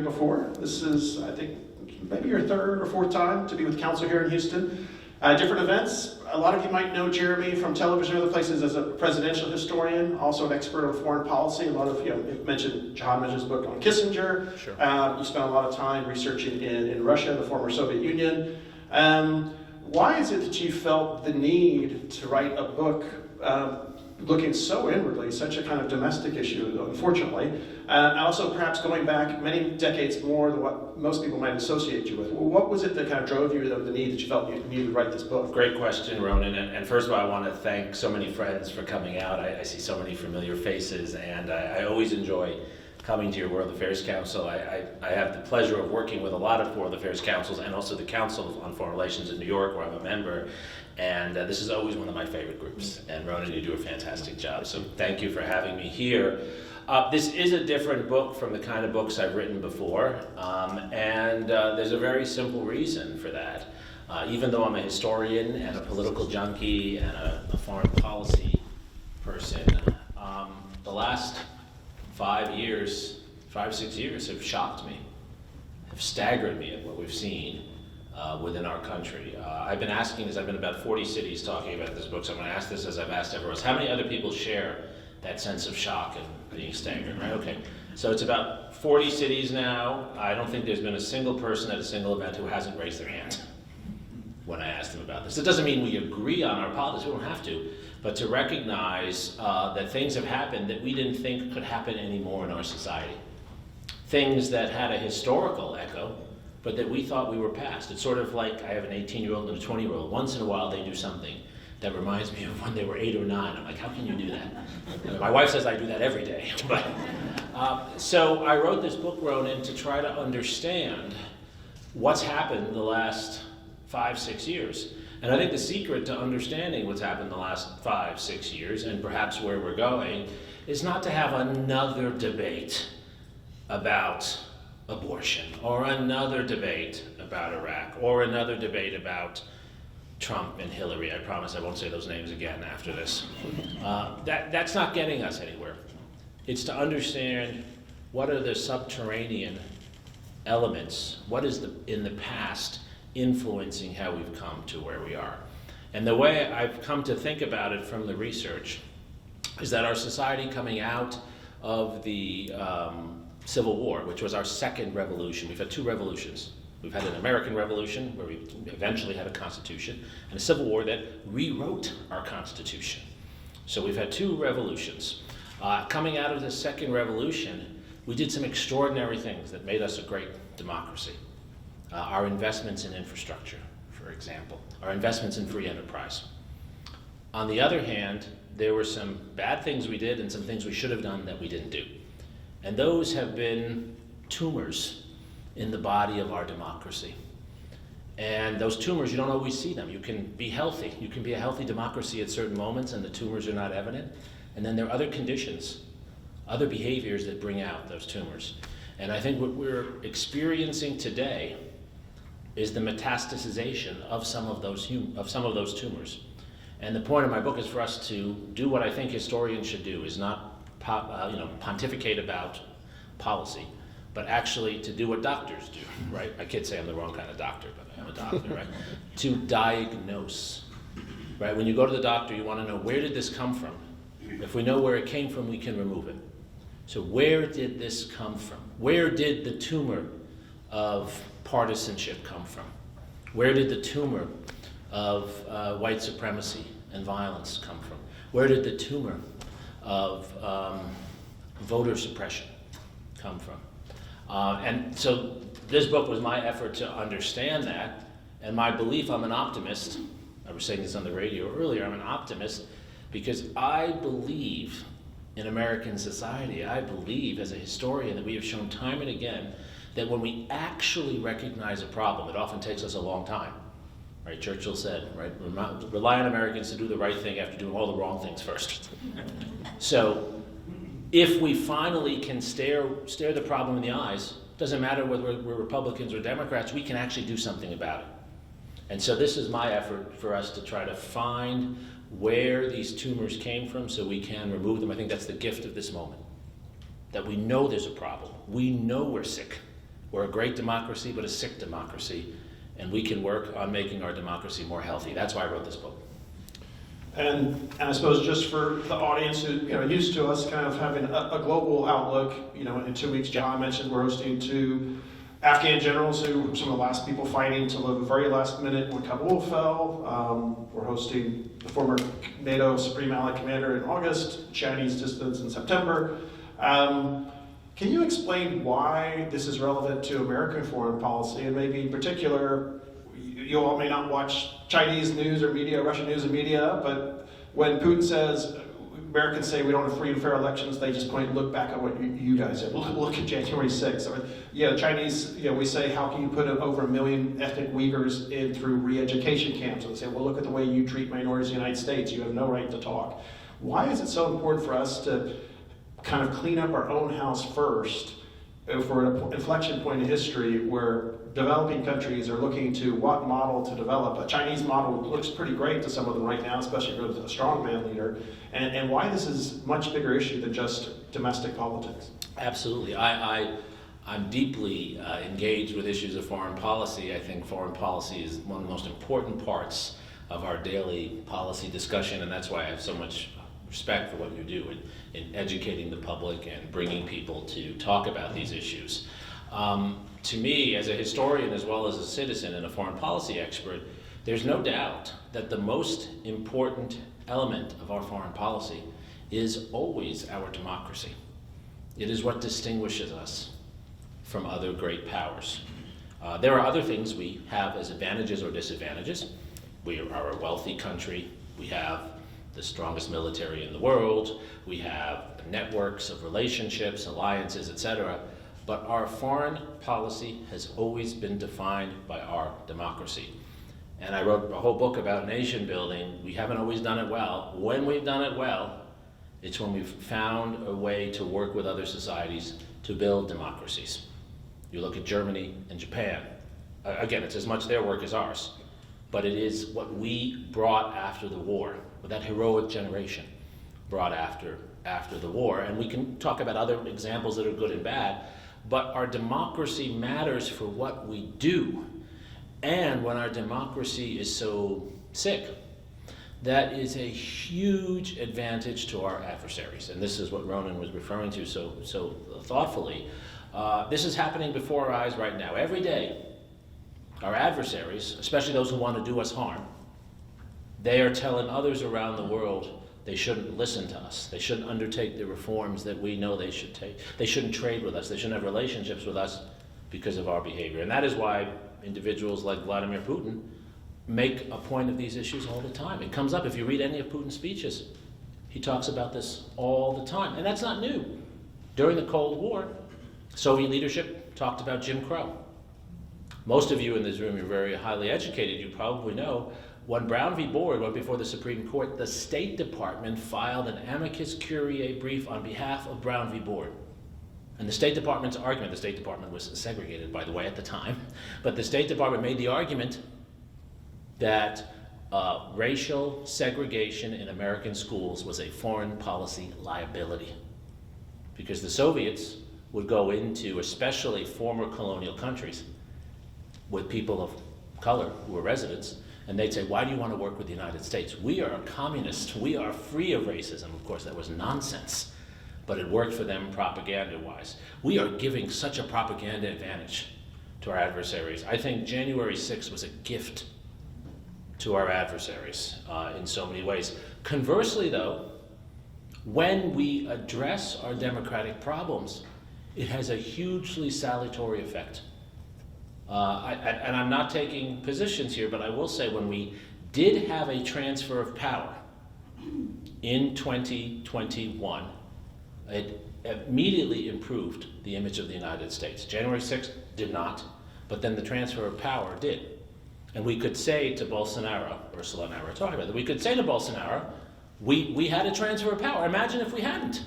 before. This is, I think, maybe your third or fourth time to be with council here in Houston. Different events. A lot of you might know Jeremi from television and other places as a presidential historian, also an expert on foreign policy. A lot of you mentioned John mentioned his book on Kissinger. Sure. You spent a lot of time researching in Russia, the former Soviet Union. Why is it that you felt the need to write a book looking so inwardly, such a kind of domestic issue, unfortunately, and also perhaps going back many decades more than what most people might associate you with? What was it that kind of drove you, the need that you felt you needed to write this book? Great question, Ronan. And first of all, I want to thank so many friends for coming out. I see so many familiar faces, and I always enjoy coming to your World Affairs Council. I have the pleasure of working with a lot of World Affairs Councils and also the Council on Foreign Relations in New York, where I'm a member. And this is always one of my favorite groups. And Ronan, you do a fantastic job. So thank you for having me here. This is a different book from the kind of books I've written before. And there's a very simple reason for that. Even though I'm a historian and a political junkie and a foreign policy person, the last 5, 6 years have shocked me, have staggered me at what we've seen within our country. I've been asking this, I've been in about 40 cities talking about this book, so I'm going to ask this as I've asked everyone else. How many other people share that sense of shock and being staggered, right? Okay, so it's about 40 cities now. I don't think there's been a single person at a single event who hasn't raised their hand when I asked them about this. It doesn't mean we agree on our politics, we don't have to, but to recognize that things have happened that we didn't think could happen anymore in our society. Things that had a historical echo, but that we thought we were past. It's sort of like I have an 18-year-old and a 20-year-old. Once in a while they do something that reminds me of when they were 8 or 9. I'm like, how can you do that? My wife says I do that every day. But so I wrote this book, Ronan, to try to understand what's happened the last 5, 6 years. And I think the secret to understanding what's happened the last 5, 6 years, and perhaps where we're going, is not to have another debate about abortion, or another debate about Iraq, or another debate about Trump and Hillary. I promise I won't say those names again after this. That's not getting us anywhere. It's to understand what are the subterranean elements, what is in the past influencing how we've come to where we are. And the way I've come to think about it from the research is that our society coming out of the Civil War, which was our second revolution. We've had 2 revolutions. We've had an American Revolution, where we eventually had a constitution, and a Civil War that rewrote our constitution. So we've had 2 revolutions. Coming out of the second revolution, we did some extraordinary things that made us a great democracy. Our investments in infrastructure, for example, our investments in free enterprise. On the other hand, there were some bad things we did and some things we should have done that we didn't do. And those have been tumors in the body of our democracy. And those tumors, you don't always see them. You can be healthy. You can be a healthy democracy at certain moments and the tumors are not evident. And then there are other conditions, other behaviors that bring out those tumors. And I think what we're experiencing today is the metastasization of some of those tumors. And the point of my book is for us to do what I think historians should do, is not pontificate about policy, but actually to do what doctors do, right? I could say I'm the wrong kind of doctor, but I'm a doctor, right? To diagnose, right? When you go to the doctor, you want to know, where did this come from? If we know where it came from, we can remove it. So where did this come from? Where did the tumor of partisanship come from? Where did the tumor of white supremacy and violence come from? Where did the tumor of voter suppression come from? And so this book was my effort to understand that, and my belief, I'm an optimist. I was saying this on the radio earlier, I'm an optimist because I believe in American society. I believe as a historian that we have shown time and again that when we actually recognize a problem, it often takes us a long time. Right? Churchill said, right, rely on Americans to do the right thing after doing all the wrong things first. So if we finally can stare the problem in the eyes, doesn't matter whether we're Republicans or Democrats, we can actually do something about it. And so this is my effort for us to try to find where these tumors came from so we can remove them. I think that's the gift of this moment, that we know there's a problem. We know we're sick. We're a great democracy, but a sick democracy, and we can work on making our democracy more healthy. That's why I wrote this book. And I suppose just for the audience who used to us kind of having a global outlook, in 2 weeks, John mentioned we're hosting 2 Afghan generals who were some of the last people fighting to the very last minute when Kabul fell. We're hosting the former NATO Supreme Allied Commander in August, Chinese dissidents in September. Can you explain why this is relevant to American foreign policy, and maybe in particular, you all may not watch Chinese news or media, Russian news and media, but when Putin says, Americans say we don't have free and fair elections, they just look back at what you guys did. Look at January 6th. Chinese, we say, how can you put over 1 million ethnic Uyghurs in through re-education camps? And they say, well, look at the way you treat minorities in the United States. You have no right to talk. Why is it so important for us to kind of clean up our own house first for an inflection point in history where developing countries are looking to what model to develop? A Chinese model looks pretty great to some of them right now, especially with a strongman leader, and why this is a much bigger issue than just domestic politics. Absolutely. I'm deeply engaged with issues of foreign policy. I think foreign policy is one of the most important parts of our daily policy discussion, and that's why I have so much respect for what you do in educating the public and bringing people to talk about these issues. To me, as a historian as well as a citizen and a foreign policy expert, there's no doubt that the most important element of our foreign policy is always our democracy. It is what distinguishes us from other great powers. There are other things we have as advantages or disadvantages. We are a wealthy country. We have the strongest military in the world. We have networks of relationships, alliances, etc. But our foreign policy has always been defined by our democracy. And I wrote a whole book about nation building. We haven't always done it well. When we've done it well, it's when we've found a way to work with other societies to build democracies. You look at Germany and Japan. Again, it's as much their work as ours. But it is what we brought after the war, with that heroic generation brought after the war. And we can talk about other examples that are good and bad, but our democracy matters for what we do. And when our democracy is so sick, that is a huge advantage to our adversaries. And this is what Ronan was referring to so thoughtfully. This is happening before our eyes right now. Every day, our adversaries, especially those who want to do us harm, they are telling others around the world they shouldn't listen to us. They shouldn't undertake the reforms that we know they should take. They shouldn't trade with us. They shouldn't have relationships with us because of our behavior. And that is why individuals like Vladimir Putin make a point of these issues all the time. It comes up if you read any of Putin's speeches. He talks about this all the time. And that's not new. During the Cold War, Soviet leadership talked about Jim Crow. Most of you in this room are very highly educated. You probably know when Brown v. Board went before the Supreme Court, the State Department filed an amicus curiae brief on behalf of Brown v. Board. And the State Department's argument, the State Department was segregated, by the way, at the time, but the State Department made the argument that racial segregation in American schools was a foreign policy liability. Because the Soviets would go into, especially former colonial countries, with people of color who were residents, and they'd say, why do you want to work with the United States? We are communist. We are free of racism. Of course, that was nonsense, but it worked for them propaganda-wise. We are giving such a propaganda advantage to our adversaries. I think January 6th was a gift to our adversaries in so many ways. Conversely, though, when we address our democratic problems, it has a hugely salutary effect. And I'm not taking positions here, but I will say when we did have a transfer of power in 2021, it immediately improved the image of the United States. January 6th did not, but then the transfer of power did. And we could say to Bolsonaro, Ursula and I were talking about that, we could say to Bolsonaro, we had a transfer of power. Imagine if we hadn't,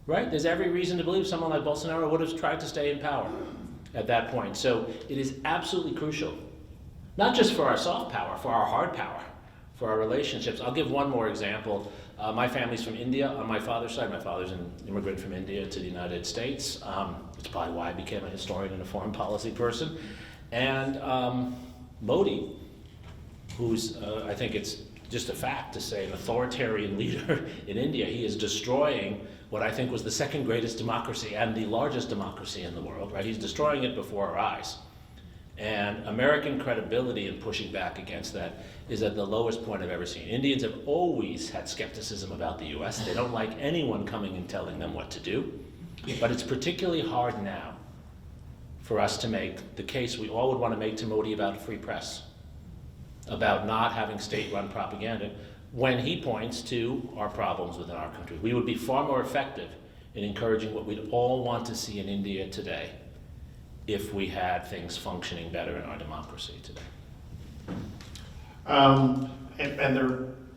right? There's every reason to believe someone like Bolsonaro would have tried to stay in power at that point. So it is absolutely crucial, not just for our soft power, for our hard power, for our relationships. I'll give one more example. My family's from India on my father's side. My father's an immigrant from India to the United States. It's probably why I became a historian and a foreign policy person. And Modi, who's, I think it's just a fact to say, an authoritarian leader in India, he is destroying what I think was the second greatest democracy and the largest democracy in the world, right? He's destroying it before our eyes. And American credibility in pushing back against that is at the lowest point I've ever seen. Indians have always had skepticism about the US. They don't like anyone coming and telling them what to do. But it's particularly hard now for us to make the case we all would want to make to Modi about a free press, about not having state-run propaganda, when he points to our problems within our country. We would be far more effective in encouraging what we'd all want to see in India today if we had things functioning better in our democracy today. And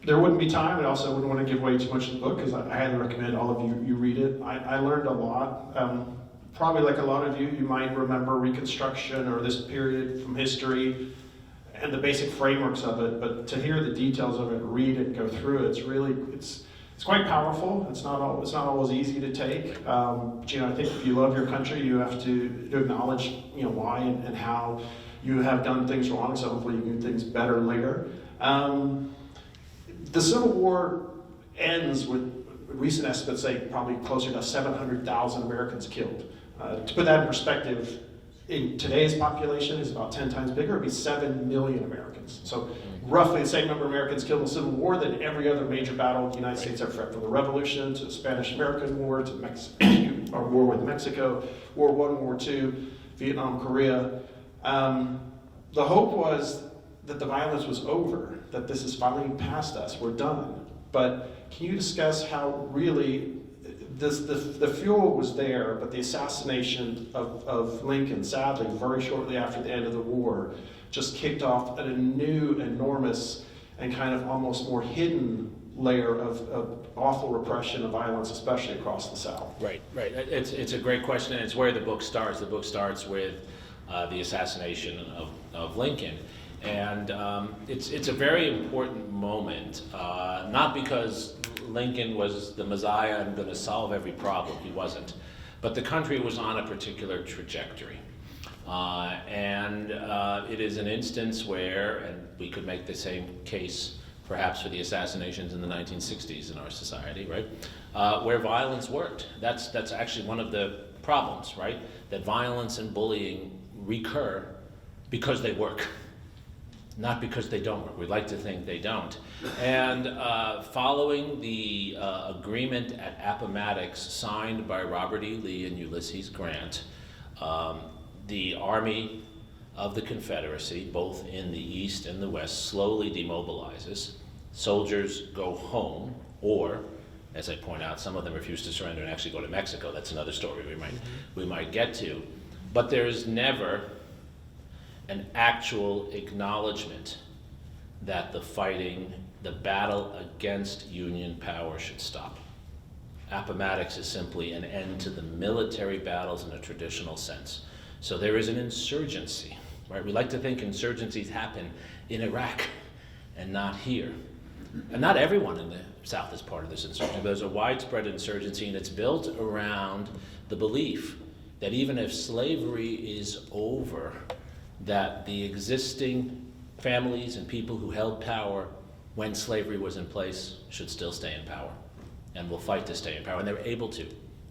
there wouldn't be time, and also I wouldn't want to give away too much of the book, because I highly recommend all of you read it. I learned a lot. Probably like a lot of you, you might remember Reconstruction or this period from history and the basic frameworks of it, but to hear the details of it, read it, go through it, it's quite powerful. It's not always easy to take. I think if you love your country, you have to acknowledge, why and how you have done things wrong, so hopefully you do things better later. The Civil War ends with recent estimates say probably closer to 700,000 Americans killed. To put that in perspective, in today's population is about 10 times bigger. It'd be 7 million Americans. So roughly the same number of Americans killed in the Civil War than every other major battle the United States ever fought, from the Revolution to the Spanish-American War to our war with Mexico, World War I, War II, Vietnam, Korea. The hope was that the violence was over, that this is finally past us, we're done. But can you discuss how really the fuel was there, but the assassination of Lincoln, sadly, very shortly after the end of the war, just kicked off a new, enormous, and kind of almost more hidden layer of awful repression and violence, especially across the South? Right. It's a great question, and it's where the book starts. The book starts with the assassination of Lincoln. And it's a very important moment, not because Lincoln was the Messiah and going to solve every problem. He wasn't. But the country was on a particular trajectory. And it is an instance where, and we could make the same case perhaps for the assassinations in the 1960s in our society, right? Where violence worked. That's actually one of the problems, right? That violence and bullying recur because they work. Not because they don't work. We'd like to think they don't. And following the agreement at Appomattox signed by Robert E. Lee and Ulysses Grant, the Army of the Confederacy, both in the East and the West, slowly demobilizes. Soldiers go home, or, as I point out, some of them refuse to surrender and actually go to Mexico. That's another story we might get to. But there is never an actual acknowledgement that the fighting, the battle against Union power should stop. Appomattox is simply an end to the military battles in a traditional sense. So there is an insurgency, right? We like to think insurgencies happen in Iraq and not here. And not everyone in the South is part of this insurgency, but there's a widespread insurgency, and it's built around the belief that even if slavery is over, that the existing families and people who held power when slavery was in place should still stay in power and will fight to stay in power. And they're able to,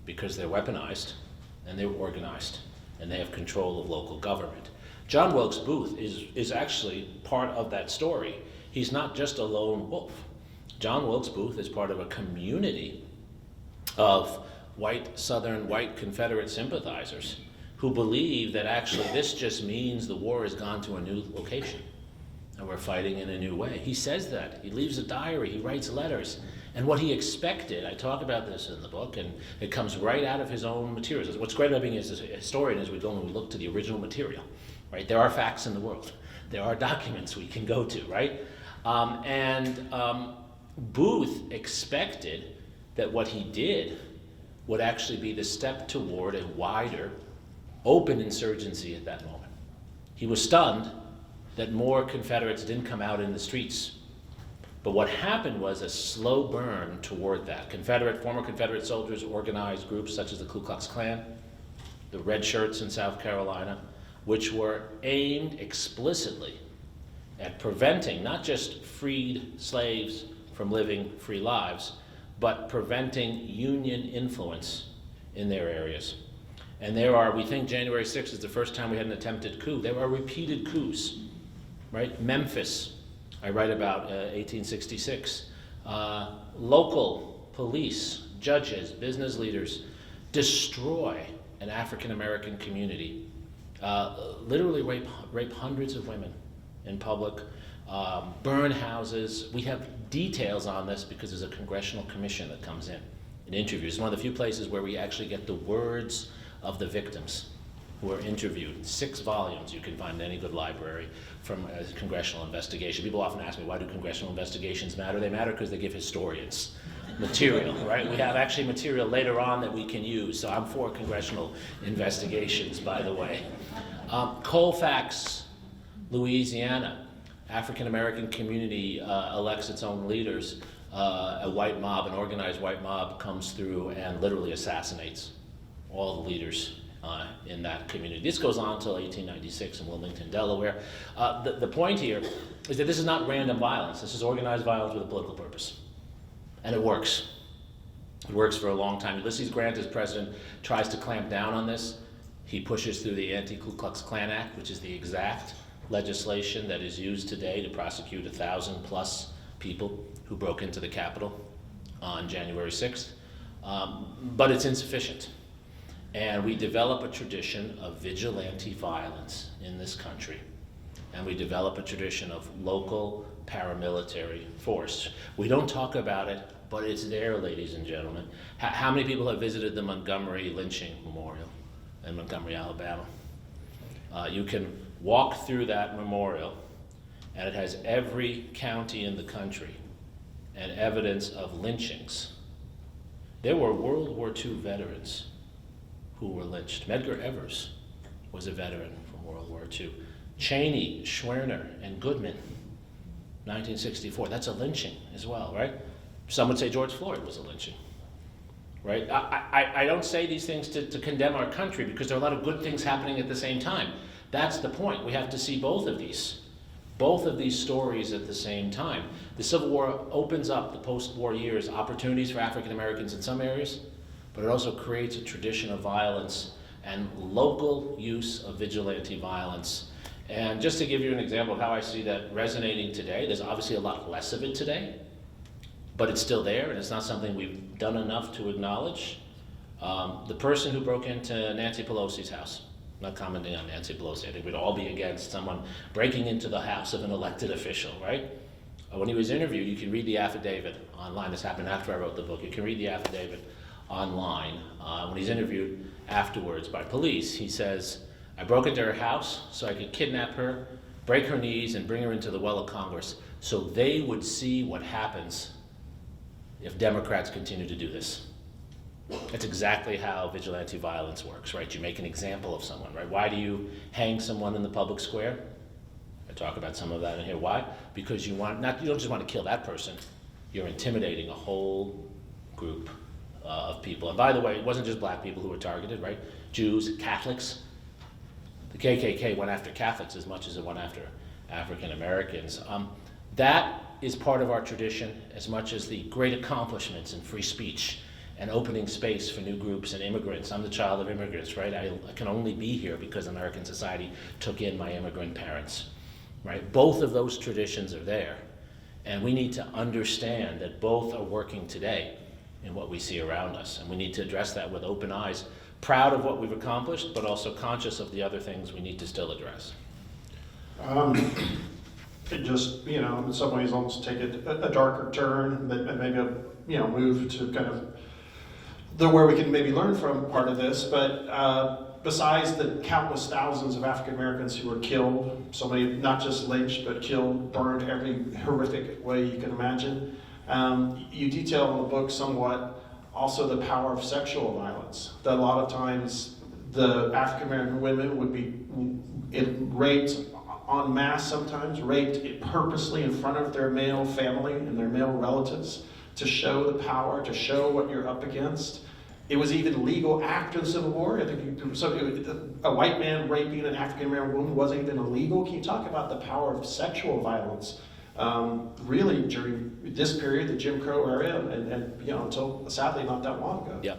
because they're weaponized and they're organized and they have control of local government. John Wilkes Booth is actually part of that story. He's not just a lone wolf. John Wilkes Booth is part of a community of Southern white Confederate sympathizers who believe that actually this just means the war has gone to a new location and we're fighting in a new way. He says that. He leaves a diary. He writes letters. And what he expected, I talk about this in the book, and it comes right out of his own materials. What's great about being a historian is we go and we look to the original material, right? There are facts in the world. There are documents we can go to, right? Booth expected that what he did would actually be the step toward a wider, open insurgency at that moment. He was stunned that more Confederates didn't come out in the streets But what happened was a slow burn toward that. Former Confederate soldiers organized groups such as the Ku Klux Klan, the Red Shirts in South Carolina, which were aimed explicitly at preventing not just freed slaves from living free lives, but preventing Union influence in their areas. And we think January 6th is the first time we had an attempted coup. There are repeated coups, right? Memphis, I write about 1866. Local police, judges, business leaders destroy an African American community, literally rape hundreds of women in public, burn houses. We have details on this because there's a congressional commission that comes in and interviews. It's one of the few places where we actually get the words of the victims who are interviewed. 6 volumes you can find in any good library from a congressional investigation. People often ask me, why do congressional investigations matter? They matter because they give historians material, right? We have actually material later on that we can use. So I'm for congressional investigations, by the way. Colfax, Louisiana, African American community elects its own leaders. A white mob, an organized white mob, comes through and literally assassinates all the leaders in that community. This goes on until 1896 in Wilmington, Delaware. The point here is that this is not random violence. This is organized violence with a political purpose. And it works. It works for a long time. Ulysses Grant, as president, tries to clamp down on this. He pushes through the Anti-Ku Klux Klan Act, which is the exact legislation that is used today to prosecute 1,000+ people who broke into the Capitol on January 6th. But it's insufficient. And we develop a tradition of vigilante violence in this country. And we develop a tradition of local paramilitary force. We don't talk about it, but it's there, ladies and gentlemen. How many people have visited the Montgomery lynching memorial in Montgomery, Alabama? You can walk through that memorial, and it has every county in the country and evidence of lynchings. There were World War II veterans who were lynched. Medgar Evers was a veteran from World War II. Cheney, Schwerner, and Goodman, 1964. That's a lynching as well, right? Some would say George Floyd was a lynching, right? I don't say these things to condemn our country because there are a lot of good things happening at the same time. That's the point. We have to see both of these stories at the same time. The Civil War opens up the post-war years, opportunities for African Americans in some areas, but it also creates a tradition of violence and local use of vigilante violence. And just to give you an example of how I see that resonating today, there's obviously a lot less of it today, but it's still there, and it's not something we've done enough to acknowledge. The person who broke into Nancy Pelosi's house, I'm not commenting on Nancy Pelosi, I think we'd all be against someone breaking into the house of an elected official, right? When he was interviewed, you can read the affidavit online. This happened after I wrote the book. You can read the affidavit online. When he's interviewed afterwards by police, he says, I broke into her house so I could kidnap her, break her knees, and bring her into the well of Congress so they would see what happens if Democrats continue to do this. That's exactly how vigilante violence works, right? You make an example of someone, right? Why do you hang someone in the public square? I talk about some of that in here. Why? Because you don't just want to kill that person. You're intimidating a whole group of people. And by the way, it wasn't just black people who were targeted, right? Jews, Catholics. The KKK went after Catholics as much as it went after African Americans. That is part of our tradition as much as the great accomplishments in free speech and opening space for new groups and immigrants. I'm the child of immigrants, right? I can only be here because American society took in my immigrant parents, right? Both of those traditions are there. And we need to understand that both are working today in what we see around us. And we need to address that with open eyes, proud of what we've accomplished, but also conscious of the other things we need to still address. It just, in some ways almost take a darker turn and maybe move to kind of where we can maybe learn from part of this, but besides the countless thousands of African Americans who were killed, so many not just lynched, but killed, burned every horrific way you can imagine, you detail in the book somewhat also the power of sexual violence, that a lot of times the African American women would be raped en masse sometimes, raped purposely in front of their male family and their male relatives to show the power, to show what you're up against. It was even legal after the Civil War. I think a white man raping an African-American woman wasn't even illegal. Can you talk about the power of sexual violence really during this period, the Jim Crow era, and until sadly not that long ago? Yeah.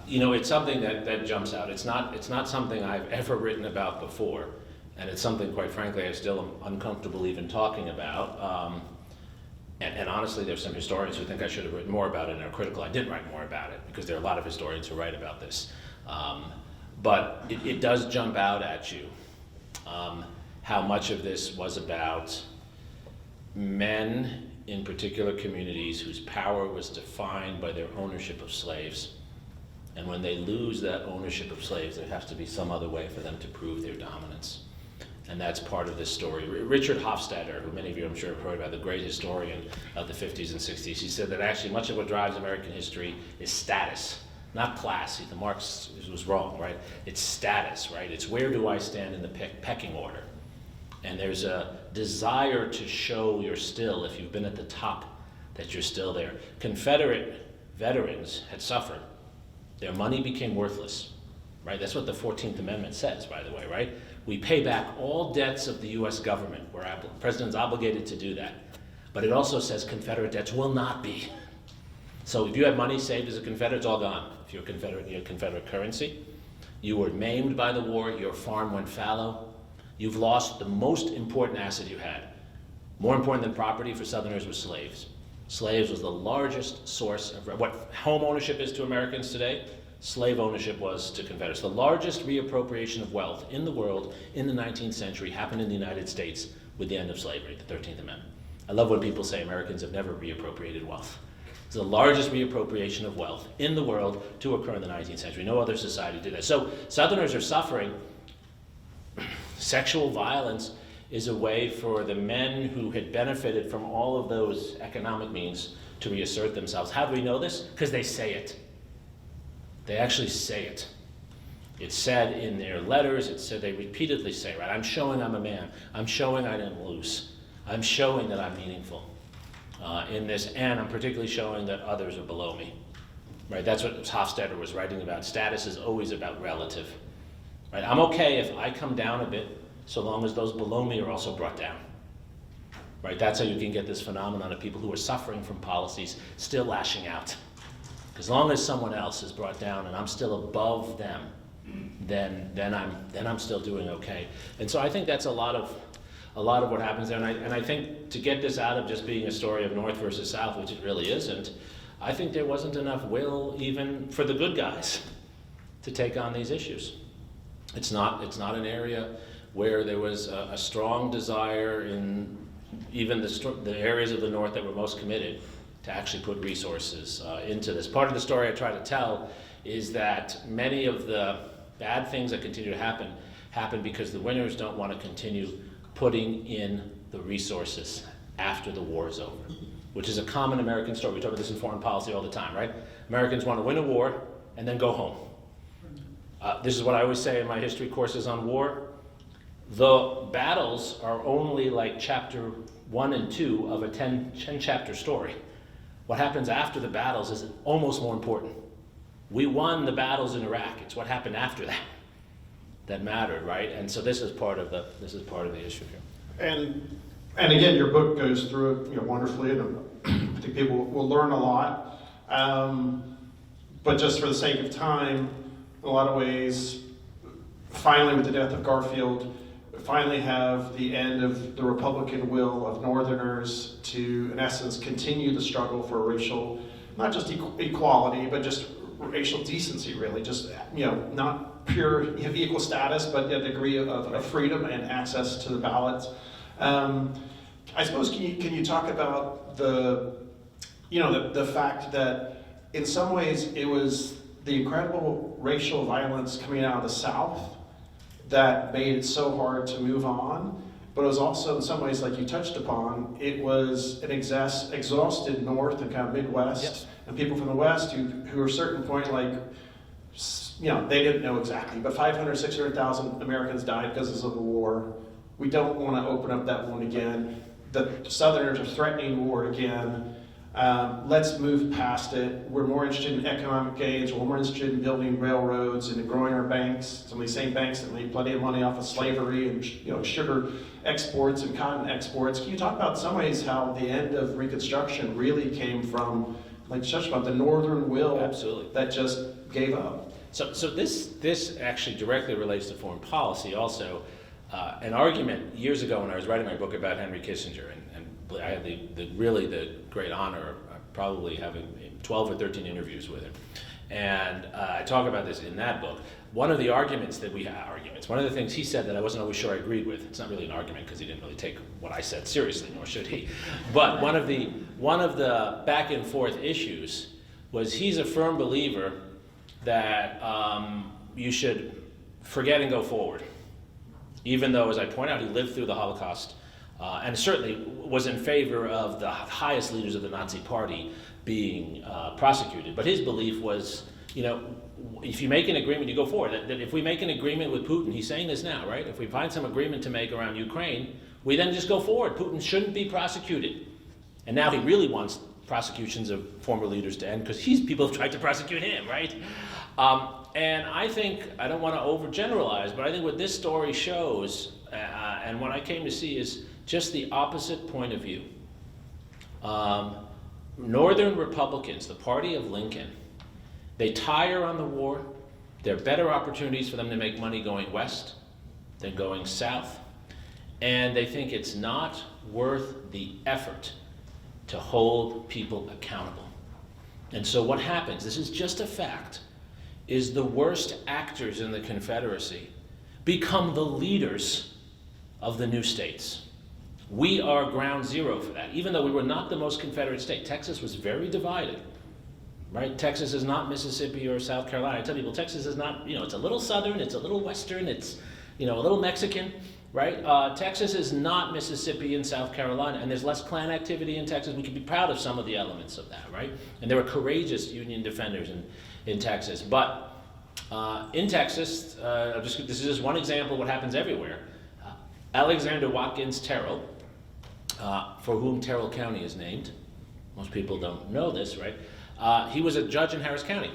It's something that jumps out. It's not something I've ever written about before, and it's something, quite frankly, I still am uncomfortable even talking about. And honestly, there's some historians who think I should have written more about it and are critical. I didn't write more about it because there are a lot of historians who write about this. But it does jump out at you how much of this was about men in particular communities whose power was defined by their ownership of slaves. And when they lose that ownership of slaves, there has to be some other way for them to prove their dominance. And that's part of this story. Richard Hofstadter, who many of you I'm sure have heard about, the great historian of the 50s and 60s, he said that actually much of what drives American history is status, not class. The Marx was wrong, right? It's status, right? It's where do I stand in the pecking order? And there's a desire to show you're still, if you've been at the top, that you're still there. Confederate veterans had suffered. Their money became worthless, right? That's what the 14th Amendment says, by the way, right? We pay back all debts of the US government. The president's obligated to do that. But it also says Confederate debts will not be. So if you had money saved as a Confederate, it's all gone. If you're a Confederate, you had Confederate currency. You were maimed by the war, your farm went fallow. You've lost the most important asset you had. More important than property for Southerners was slaves. Slaves was the largest source of what home ownership is to Americans today. Slave ownership was to Confederates. The largest reappropriation of wealth in the world in the 19th century happened in the United States with the end of slavery, the 13th Amendment. I love when people say Americans have never reappropriated wealth. It's the largest reappropriation of wealth in the world to occur in the 19th century. No other society did that. So Southerners are suffering. Sexual violence is a way for the men who had benefited from all of those economic means to reassert themselves. How do we know this? Because they say it. They actually say it. It's said in their letters, it's said they repeatedly say, right, I'm showing I'm a man. I'm showing I didn't lose. I'm showing that I'm meaningful in this, and I'm particularly showing that others are below me. Right, that's what Hofstadter was writing about. Status is always about relative. Right, I'm okay if I come down a bit, so long as those below me are also brought down. Right, that's how you can get this phenomenon of people who are suffering from policies still lashing out. As long as someone else is brought down and I'm still above them, then I'm still doing okay. And so I think that's a lot of what happens there. And I think to get this out of just being a story of North versus South, which it really isn't, I think there wasn't enough will even for the good guys to take on these issues. It's not an area where there was a strong desire in even the areas of the North that were most committed to actually put resources into this. Part of the story I try to tell is that many of the bad things that continue to happen because the winners don't want to continue putting in the resources after the war is over, which is a common American story. We talk about this in foreign policy all the time, right? Americans want to win a war and then go home. This is what I always say in my history courses on war. The battles are only like chapter 1 and 2 of a 10-chapter story. What happens after the battles is almost more important. We won the battles in Iraq. It's what happened after that mattered, right? And so this is part of the issue here. And again, your book goes through it wonderfully, and I think people will learn a lot. But just for the sake of time, in a lot of ways, finally with the death of Garfield, we finally have the end of the Republican will of Northerners to, in essence, continue the struggle for racial, not just equality, but just racial decency, really. Just, not pure equal status, but a degree of freedom and access to the ballot. I suppose, can you talk about the fact that in some ways it was the incredible racial violence coming out of the South that made it so hard to move on, but it was also in some ways, like you touched upon, it was an exhausted North and kind of Midwest, yes, and people from the West who at a certain point, they didn't know exactly, but 500,000, 600,000 Americans died because of the Civil War. We don't want to open up that wound again. The Southerners are threatening war again. Let's move past it. We're more interested in economic gains. We're more interested in building railroads and growing our banks. Some of these same banks that made plenty of money off of slavery and sugar exports and cotton exports. Can you talk about some ways how the end of Reconstruction really came from, like you touched about, the Northern will Absolutely. that just gave up? So this actually directly relates to foreign policy also. An argument years ago when I was writing my book about Henry Kissinger, and I had the great honor of probably having 12 or 13 interviews with him. And I talk about this in that book. One of the arguments that we had, one of the things he said that I wasn't always sure I agreed with, it's not really an argument because he didn't really take what I said seriously, nor should he. But one of the back and forth issues was he's a firm believer that you should forget and go forward. Even though, as I point out, he lived through the Holocaust and certainly was in favor of the highest leaders of the Nazi Party being prosecuted. But his belief was, if you make an agreement, you go forward. That if we make an agreement with Putin, he's saying this now, right? If we find some agreement to make around Ukraine, we then just go forward. Putin shouldn't be prosecuted. And now he really wants prosecutions of former leaders to end because people have tried to prosecute him, right? And I think, I don't want to overgeneralize, but I think what this story shows, and what I came to see, is just the opposite point of view. Northern Republicans, the party of Lincoln, they tire on the war. There are better opportunities for them to make money going west than going south. And they think it's not worth the effort to hold people accountable. And so what happens, this is just a fact, is the worst actors in the Confederacy become the leaders of the new states. We are ground zero for that. Even though we were not the most Confederate state, Texas was very divided, right? Texas is not Mississippi or South Carolina. I tell people, Texas is not, it's a little southern, it's a little western, it's, a little Mexican, right? Texas is not Mississippi and South Carolina, and there's less Klan activity in Texas. We can be proud of some of the elements of that, right? And there were courageous Union defenders in Texas. But in Texas, this is just one example of what happens everywhere. Alexander Watkins Terrell, for whom Terrell County is named. Most people don't know this, right? He was a judge in Harris County.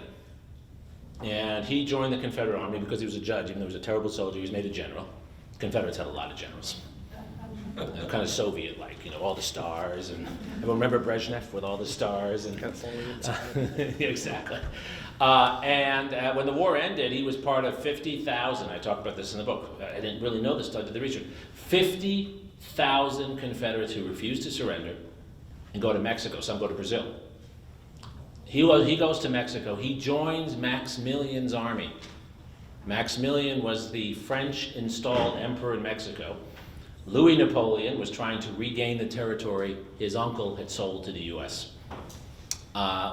And he joined the Confederate Army because he was a judge, even though he was a terrible soldier. He was made a general. Confederates had a lot of generals. Kind of Soviet-like, all the stars. And everyone remember Brezhnev with all the stars? And exactly. And when the war ended, he was part of 50,000. I talk about this in the book. I didn't really know this until I did the research. 50,000 Confederates who refused to surrender and go to Mexico. Some go to Brazil. He goes to Mexico. He joins Maximilian's army. Maximilian was the French installed emperor in Mexico. Louis Napoleon was trying to regain the territory his uncle had sold to the U.S.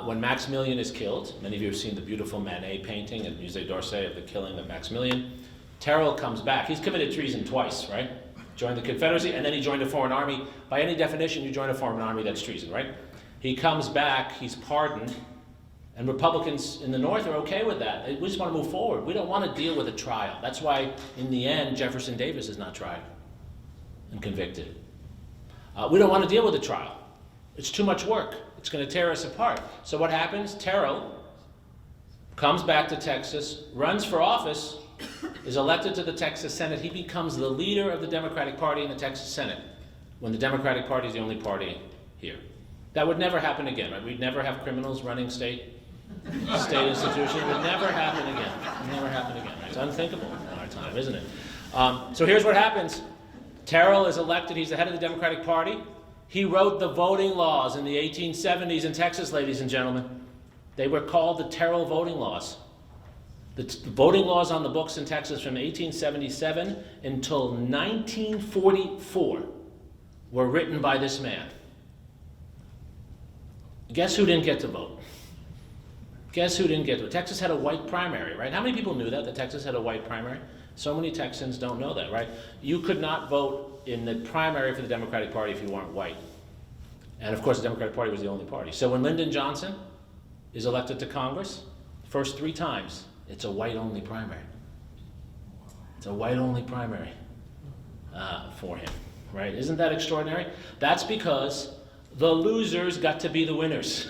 When Maximilian is killed, many of you have seen the beautiful Manet painting at Musée d'Orsay of the killing of Maximilian. Terrell comes back. He's committed treason twice, right? Joined the Confederacy, and then he joined a foreign army. By any definition, you join a foreign army, that's treason, right? He comes back, he's pardoned, and Republicans in the North are okay with that. We just want to move forward. We don't want to deal with a trial. That's why, in the end, Jefferson Davis is not tried and convicted. We don't want to deal with a trial. It's too much work. It's going to tear us apart. So what happens? Terrell comes back to Texas, runs for office, is elected to the Texas Senate. He becomes the leader of the Democratic Party in the Texas Senate, when the Democratic Party is the only party here. That would never happen again, right? We'd never have criminals running state institutions. It would never happen again. It would never happen again. It's unthinkable in our time, isn't it? So here's what happens. Terrell is elected. He's the head of the Democratic Party. He wrote the voting laws in the 1870s in Texas, ladies and gentlemen. They were called the Terrell voting laws. The voting laws on the books in Texas from 1877 until 1944 were written by this man. Guess who didn't get to vote? Guess who didn't get to vote? Texas had a white primary, right? How many people knew that Texas had a white primary? So many Texans don't know that, right? You could not vote in the primary for the Democratic Party if you weren't white. And of course, the Democratic Party was the only party. So when Lyndon Johnson is elected to Congress, first 3 times, it's a white-only primary. It's a white-only primary. for him, right? Isn't that extraordinary? That's because the losers got to be the winners.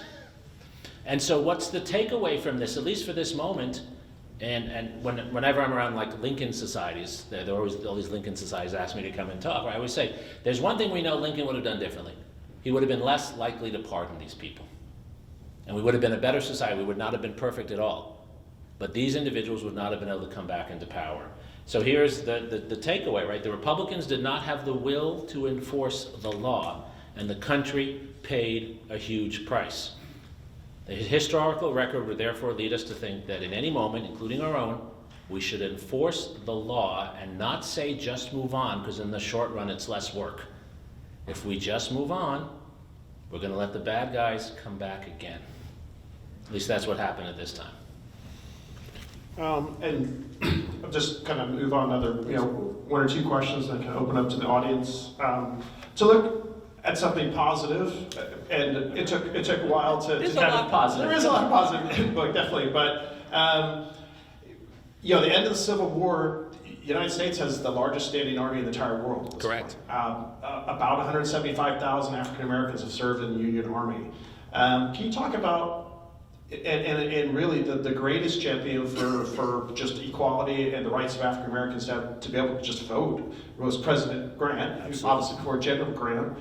And so what's the takeaway from this, at least for this moment? And whenever I'm around like Lincoln societies, there are always all these Lincoln societies ask me to come and talk. I always say, there's one thing we know Lincoln would have done differently. He would have been less likely to pardon these people. And we would have been a better society. We would not have been perfect at all. But these individuals would not have been able to come back into power. So here's the takeaway, right? The Republicans did not have the will to enforce the law, and the country paid a huge price. The historical record would therefore lead us to think that in any moment, including our own, we should enforce the law and not say just move on, because in the short run it's less work. If we just move on, we're going to let the bad guys come back again. At least that's what happened at this time. And I'll just kind of move on to other, one or two questions and kind of open up to the audience. To look at something positive, and it took a while to There's kind a lot of positive. There is a lot of positive in the book, definitely. But the end of the Civil War, the United States has the largest standing army in the entire world. Correct. About 175,000 African Americans have served in the Union Army. Can you talk about and really the greatest champion for just equality and the rights of African Americans to be able to just vote was President Grant, who's obviously before General Grant.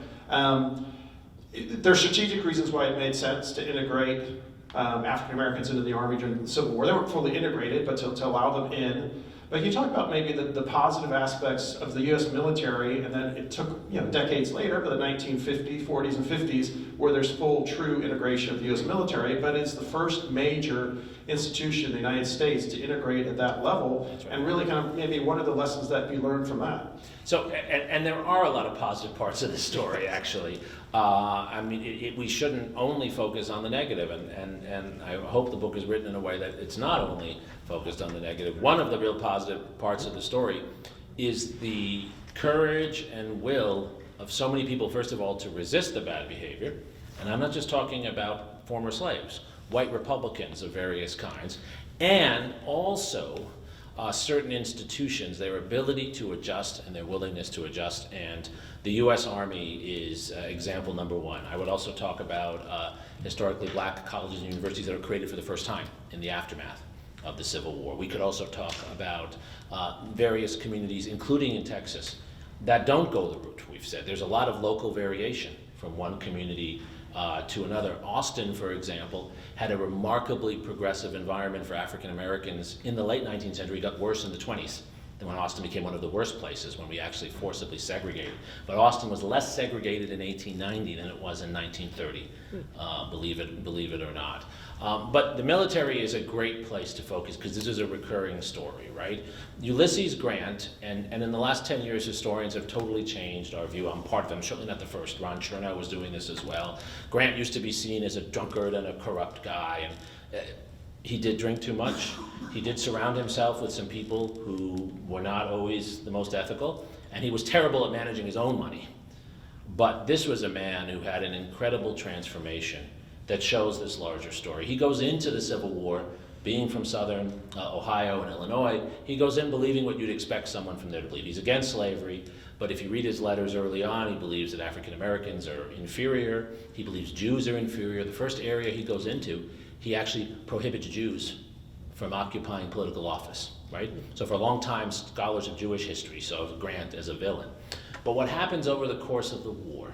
There are strategic reasons why it made sense to integrate African Americans into the Army during the Civil War. They weren't fully integrated, but to allow them in. But can you talk about maybe the positive aspects of the U.S. military, and then it took decades later, but the 1950s, 40s, and 50s, where there's full, true integration of the U.S. military, but it's the first major institution in the United States to integrate at that level, right. And really kind of maybe one of the lessons that you learned from that. So, and there are a lot of positive parts of the story, actually. We shouldn't only focus on the negative, and I hope the book is written in a way that it's not only focused on the negative. One of the real positive parts of the story is the courage and will of so many people, first of all, to resist the bad behavior. And I'm not just talking about former slaves, white Republicans of various kinds, and also certain institutions, their ability to adjust and their willingness to adjust. And the U.S. Army is example number one. I would also talk about historically black colleges and universities that were created for the first time in the aftermath of the Civil War. We could also talk about various communities, including in Texas, that don't go the route we've said. There's a lot of local variation from one community to another. Austin, for example, had a remarkably progressive environment for African Americans in the late 19th century. It got worse in the 20s. Then when Austin became one of the worst places when we actually forcibly segregated. But Austin was less segregated in 1890 than it was in 1930, believe it or not. But the military is a great place to focus because this is a recurring story, right? Ulysses Grant, and in the last 10 years, historians have totally changed our view. I'm part of them, certainly not the first. Ron Chernow was doing this as well. Grant used to be seen as a drunkard and a corrupt guy, and he did drink too much. He did surround himself with some people who were not always the most ethical, and he was terrible at managing his own money. But this was a man who had an incredible transformation that shows this larger story. He goes into the Civil War, being from southern Ohio and Illinois, he goes in believing what you'd expect someone from there to believe. He's against slavery, but if you read his letters early on, he believes that African Americans are inferior. He believes Jews are inferior. The first area he goes into, he actually prohibits Jews from occupying political office, right? So for a long time, scholars of Jewish history saw Grant as a villain. But what happens over the course of the war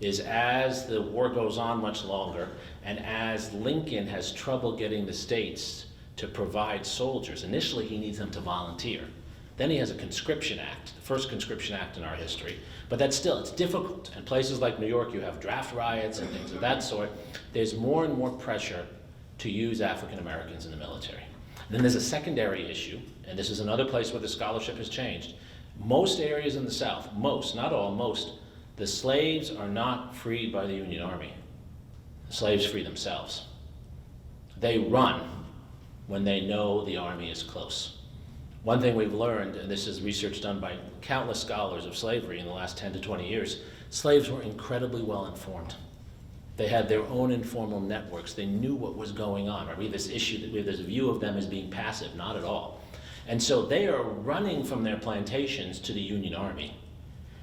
is as the war goes on much longer, and as Lincoln has trouble getting the states to provide soldiers, initially he needs them to volunteer. Then he has a conscription act, the first conscription act in our history. But that's still, it's difficult. In places like New York, you have draft riots and things of that sort. There's more and more pressure to use African Americans in the military. Then there's a secondary issue, and this is another place where the scholarship has changed. Most areas in the South, most, not all, most, the slaves are not freed by the Union Army. The slaves free themselves. They run when they know the army is close. One thing we've learned, and this is research done by countless scholars of slavery in the last 10 to 20 years, slaves were incredibly well informed. They had their own informal networks. They knew what was going on. Right? We have this issue, we have this view of them as being passive, not at all. And so they are running from their plantations to the Union Army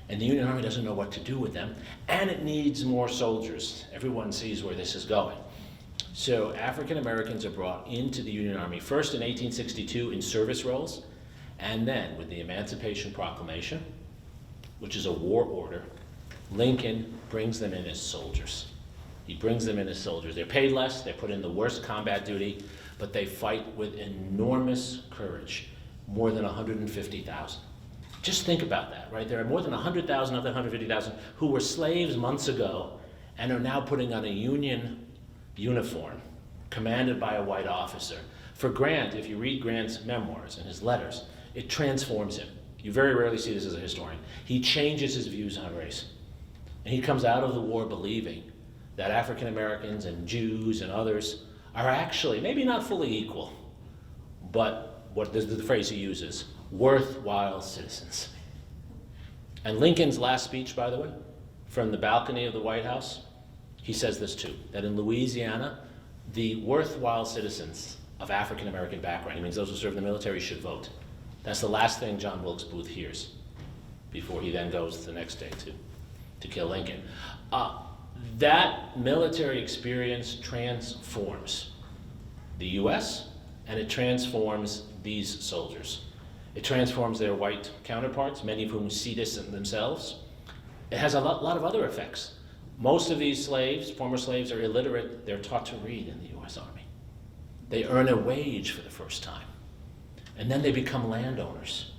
And the Union Army doesn't know what to do with them, and it needs more soldiers. Everyone sees where this is going. So African Americans are brought into the Union Army, first in 1862 in service roles, and then with the Emancipation Proclamation, which is a war order, Lincoln brings them in as soldiers. He brings them in as soldiers. They're paid less, they're put in the worst combat duty, but they fight with enormous courage, more than 150,000. Just think about that, right? There are more than 100,000 of the 150,000 who were slaves months ago and are now putting on a Union uniform, commanded by a white officer. For Grant, if you read Grant's memoirs and his letters, it transforms him. You very rarely see this as a historian. He changes his views on race. And he comes out of the war believing that African Americans and Jews and others are actually, maybe not fully equal, but what the phrase he uses, worthwhile citizens. And Lincoln's last speech, by the way, from the balcony of the White House, he says this too, that in Louisiana, the worthwhile citizens of African American background, he means those who serve in the military, should vote. That's the last thing John Wilkes Booth hears before he then goes the next day to kill Lincoln. That military experience transforms the U.S. and it transforms these soldiers. It transforms their white counterparts, many of whom see this in themselves. It has a lot of other effects. Most of these slaves, former slaves, are illiterate. They're taught to read in the U.S. Army. They earn a wage for the first time. And then they become landowners.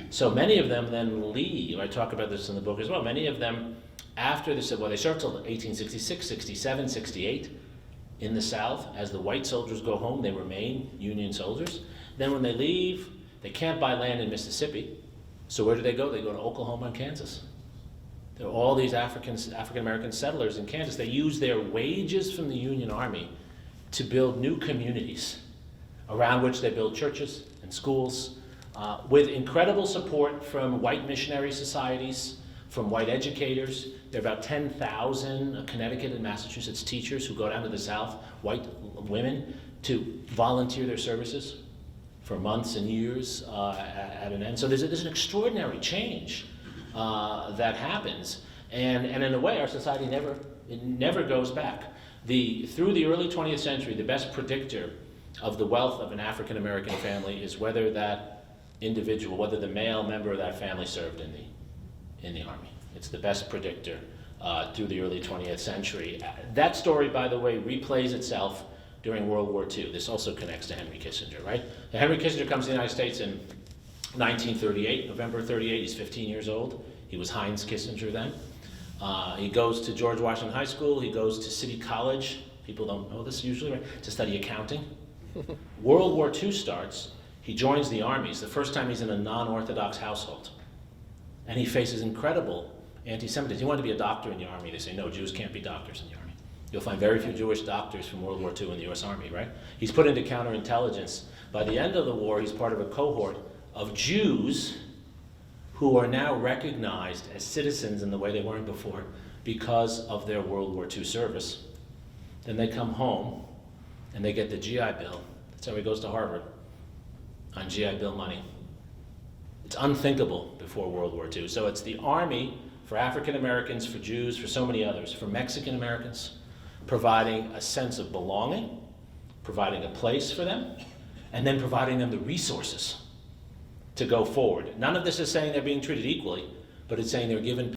So many of them then leave. I talk about this in the book as well. Many of them, after the Civil War, they served till 1866, 67, 68 in the South. As the white soldiers go home, they remain Union soldiers. Then when they leave, they can't buy land in Mississippi. So where do they go? They go to Oklahoma and Kansas. There are all these African-American settlers in Kansas. They use their wages from the Union Army to build new communities around which they build churches and schools with incredible support from white missionary societies, from white educators. There are about 10,000 Connecticut and Massachusetts teachers who go down to the South, white women, to volunteer their services for months and years at an end. So there's an extraordinary change that happens, and in a way, our society never goes back. Through the early 20th century, the best predictor of the wealth of an African American family is whether that individual, whether the male member of that family served in the Army. It's the best predictor through the early 20th century. That story, by the way, replays itself during World War II. This also connects to Henry Kissinger, right? Now, Henry Kissinger comes to the United States in 1938, November 38, he's 15 years old. He was Heinz Kissinger then. He goes to George Washington High School. He goes to City College. People don't know this usually, right? To study accounting. World War II starts. He joins the Army. It's the first time he's in a non-Orthodox household. And he faces incredible anti-Semitism. He wanted to be a doctor in the Army. They say, no, Jews can't be doctors in the Army. You'll find very few Jewish doctors from World War II in the U.S. Army, right? He's put into counterintelligence. By the end of the war, he's part of a cohort of Jews who are now recognized as citizens in the way they weren't before because of their World War II service. Then they come home and they get the GI Bill. That's how he goes to Harvard, on GI Bill money. It's unthinkable before World War II. So it's the Army for African Americans, for Jews, for so many others, for Mexican Americans, providing a sense of belonging, providing a place for them, and then providing them the resources to go forward. None of this is saying they're being treated equally, but it's saying they're given